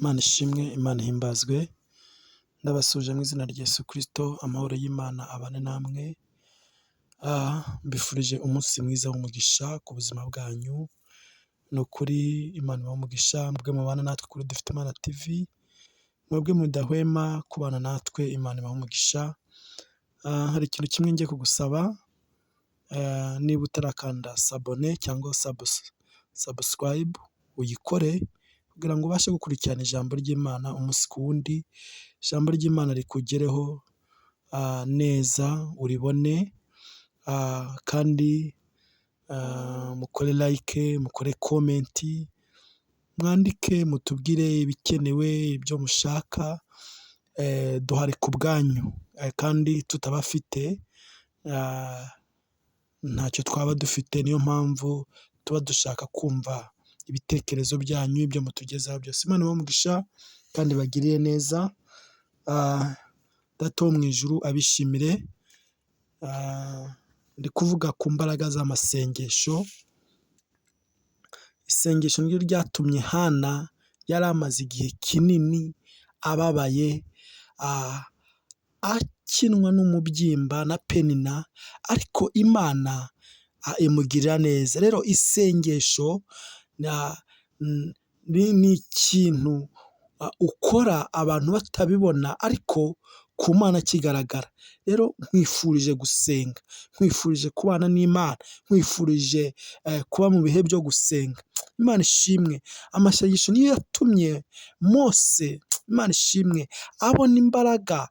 Imana ishimwe, Imana ihimbazwe, ndabasuje mu izina rya Yesu Kristo, amahoro y'Imana abane namwe, mbifurije umunsi mwiza w'umugisha ku buzima bwanyu, ni ukuri Imana ibahe umugisha, mwebwe mubana natwe kuri Dufite Imana TV, mwebwe mudahwema kubana natwe, Imana ibahe umugisha. Hari ikintu kimwe ngiye kugusaba, niba utarakanda sabone cyangwa subscribe uyikore kugira ngo ubashe gukurikirana ijambo ry'Imana umunsi ku wundi, ijambo ry'Imana rikugereho neza uribone, kandi mukore like, mukore comment, mwandike mutubwire ibikenewe, ibyo mushaka, duhari ku bwanyu, kandi tutabafite ntacyo twaba dufite, niyo mpamvu tuba dushaka kumva ibitekerezo byanyu, ibyo mutugezaho byose. Imana ibahe umugisha kandi bagirire neza, Data wo mu ijuru abishimire. Ndi kuvuga ku mbaraga z'amasengesho. Isengesho niryo ryatumye Hana yari amaze igihe kinini ababaye, akinwa n'umubyimba na Penina, ariko Imana imugirira neza. Rero isengesho ni ikintu ukora abantu batabibona ariko ku Mana kigaragara. Rero nkwifurije gusenga, nkwifurije kubana n'Imana, nkwifurije kuba mu bihe byo gusenga. Imana ishimwe, amasengesho niyo yatumye Mose, Imana ishimwe, abona imbaraga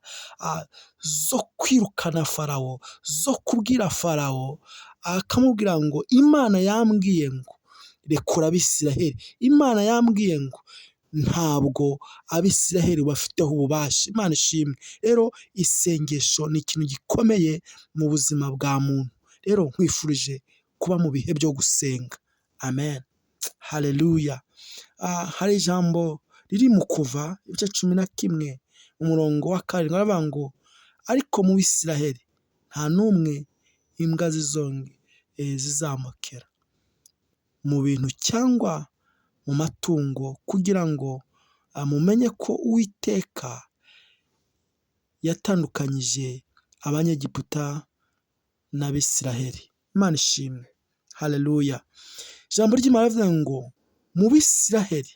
zo kwirukana Farawo, zo kubwira Farawo, akamubwira ngo Imana yambwiye ngo rekura Abisiraheli, Imana yambwiye ngo ntabwo Abisiraheli bafiteho ububasha. Imana ishimwe. Rero isengesho ni ikintu gikomeye mu buzima bwa muntu. Rero nkwifurije kuba mu bihe byo gusenga. Amen, haleluya. Hari ijambo riri mu Kuva ibice 11 umurongo wa 7, baravuga ngo ariko mu Bisiraheli nta n'umwe imbwa zizamukera mu bintu cyangwa mu matungo, kugira ngo mumenye ko Uwiteka yatandukanyije Abanyegiputa n'Abisiraheli. Imana ishimwe, haleluya. Ijambo ry'Imana rivuga ngo mu Bisiraheli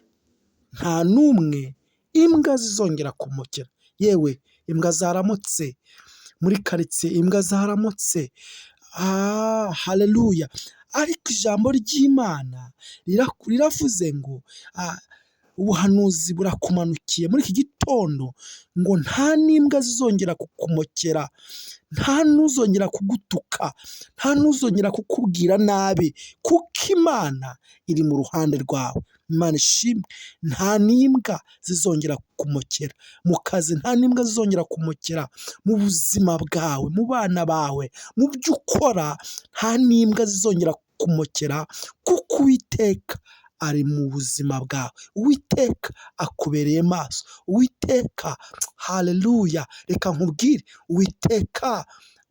nta n'umwe imbwa zizongera kumukera. Yewe imbwa zaramutse muri karitsiye, imbwa zaramutse, haleluya. Ariko ijambo ry'Imana riravuze ngo ubuhanuzi burakumanukiye muri iki gitondo ngo nta n'imbwa zizongera kukumokera, nta n'uzongera kugutuka, nta n'uzongera kukubwira nabi, kuko Imana iri mu ruhande rwawe. Imana ishimwe. Nta n'imbwa zizongera kumokera mu kazi, nta n'imbwa zizongera kumokera mu buzima bwawe, mu bana bawe, mu byo ukora, nta n'imbwa zizongera kumokera, kuko Uwiteka ari mu buzima bwawe. Uwiteka akubereye maso, Uwiteka, haleluya. Reka nkubwire, Uwiteka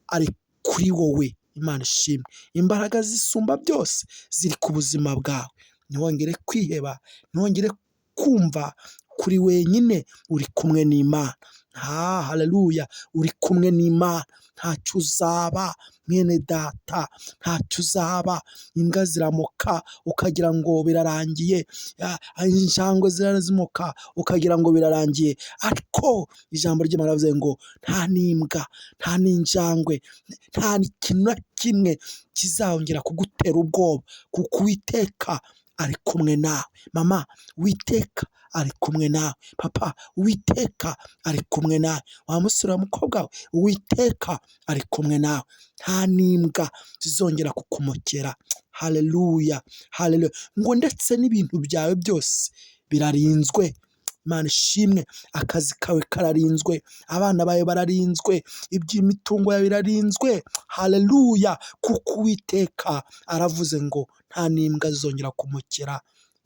ari kuri wowe. Imana ishimwe. Imbaraga zisumba byose ziri ku buzima bwawe. Ntiwongere kwiheba, ntiwongere kumva kuri wenyine, uri kumwe n'Imana. Haleluya, uri kumwe n'Imana. Ntacyo uzaba mwene data, ntacyo uzaba. Imbwa ziramoka ukagira ngo birarangiye, injangwe zirazimuka ukagira ngo birarangiye, ariko ijambo ry'Imana rivuze ngo nta n'imbwa, nta n'injangwe, nta n'ikintu na kimwe kizongera kugutera ubwoba, kuko Uwiteka ari kumwe nawe. Mama, Uwiteka ari kumwe nawe. Papa, Uwiteka ari kumwe nawe. Wa musore wa mukobwa we, Uwiteka ari kumwe nawe. Nta n'imbwa zizongera kukumokera. Haleluya, haleluya. Ngo ndetse n'ibintu byawe byose birarinzwe. Imana ishimwe. Akazi kawe kararinzwe, abana bawe bararinzwe, iby'imitungo yawe birarinzwe. Haleluya, kuko Uwiteka aravuze ngo nta n'imbwa zizongera kumokera.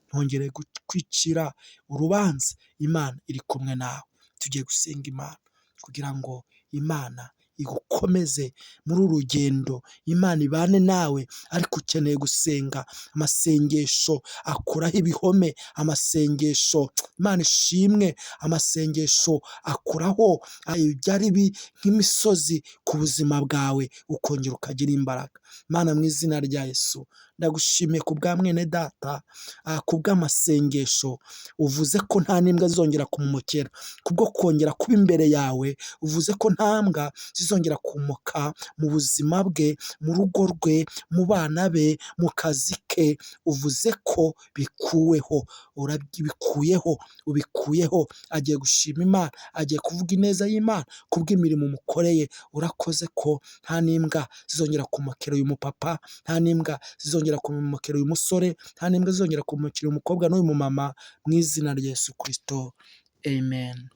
Ntongere kwicira urubanza, Imana iri kumwe nawe. Tugiye gusenga Imana kugira ngo Imana igukomeze muri uru rugendo, Imana ibane nawe, ariko ukeneye gusenga. Amasengesho akuraho ibihome, amasengesho Imana ishimwe, amasengesho akuraho ibyari nk'imisozi ku buzima bwawe, ukongera ukagira imbaraga. Mana, mu izina rya Yesu ndagushimiye ku bwa mwene data, ku bw'amasengesho uvuze ko nta n'imbwa zizongera kumumokera, kubwo kongera kuba imbere yawe uvuze ko nta mbwa zizongera kumoka mu buzima bwe, mu rugo rwe, mu bana be, mu kazi ke. Uvuze ko bikuweho, ubikuyeho. Agiye gushima Imana, agiye kuvuga ineza y'Imana kubw'imirimo umukoreye. Urakoze ko nta n'imbwa zizongera kumokera uyu mupapa, nta n'imbwa zizongera kumokera uyu musore, nta n'imbwa zizongera kumokera uyu mukobwa n'uyu mumama, mu izina rya Yesu Kristo, amen.